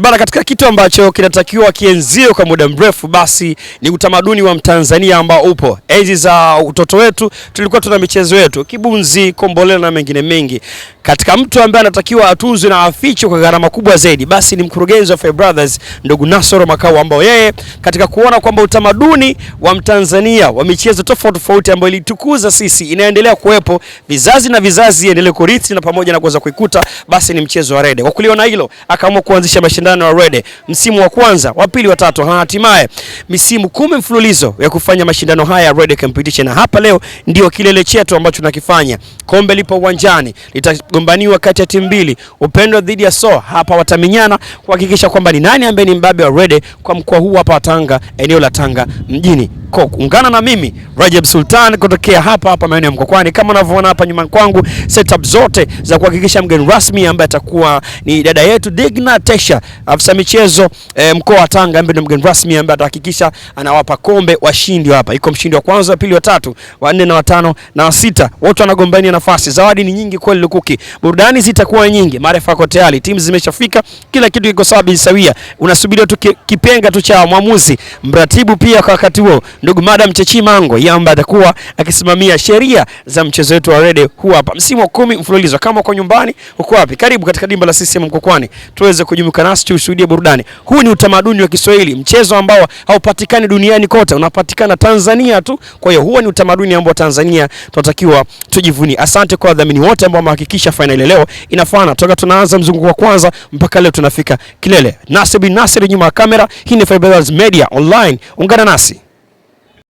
Bana, katika kitu ambacho kinatakiwa kienzio kwa muda mrefu basi ni utamaduni wa Mtanzania ambao upo. Enzi za utoto wetu tulikuwa tuna michezo yetu, kibunzi, kombolela na mengine mengi. Katika mtu ambaye anatakiwa atunzwe na afichwe kwa gharama kubwa zaidi basi ni mkurugenzi wa Fair Brothers ndugu Nasoro Makau, ambao yeye katika kuona kwamba utamaduni wa Mtanzania wa michezo tofauti tofauti ambayo ilitukuza sisi inaendelea kuwepo, vizazi na vizazi iendelee kurithi na pamoja na kuweza kuikuta, basi ni mchezo wa rede. Kwa kuliona hilo akaamua kuanzisha mashindano ya rede, msimu wa kwanza, wa pili, wa tatu, hatimaye misimu 10 mfululizo ya kufanya mashindano haya ya rede competition. Na hapa leo ndio kilele chetu ambacho tunakifanya. Kombe lipo uwanjani, litagombaniwa kati ya timu mbili, Upendo dhidi ya So. Hapa wataminyana kuhakikisha kwamba ni nani ambaye ni mbabe wa rede kwa mkoa huu hapa Tanga, eneo la Tanga mjini. Ungana na mimi Rajab Sultan kutokea hapa maeneo ya Mkokwani. Kama unavyoona hapa nyuma kwangu, setup zote za kuhakikisha mgeni rasmi ambaye atakuwa ni dada yetu Digna Tesha, afisa michezo mkoa wa Tanga, ambaye ni mgeni rasmi ambaye atahakikisha anawapa kombe washindi hapa. Iko mshindi wa kwanza, wa pili, wa tatu, wa nne na wa tano na wa sita, wote wanagombania nafasi. Zawadi ni nyingi kweli lukuki, burudani zitakuwa nyingi, marefa yako tayari, timu zimeshafika, kila kitu kiko sawa bisawia. Unasubiri tu kipenga tu cha mwamuzi, mratibu pia kwa wakati huo ndugu Madam Chechi Mango yamba atakuwa akisimamia sheria za mchezo wetu wa rede huu hapa. Msimu wa 10 mfululizo. Kama uko nyumbani, uko wapi? Karibu katika dimba la CCM Mkokwani tuweze kujumuika nasi tushuhudie burudani. Huu ni utamaduni wa Kiswahili, mchezo ambao haupatikani duniani kote, unapatikana Tanzania tu. Kwa hiyo huo ni utamaduni ambao Tanzania tunatakiwa tujivunie. Asante kwa wadhamini wote ambao wamehakikisha finali leo inafana toka tunaanza mzunguko wa kwanza mpaka leo tunafika kilele. Nasir bin Nasir nyuma ya kamera. Hii ni Fair Brothers Media Online. Ungana nasi.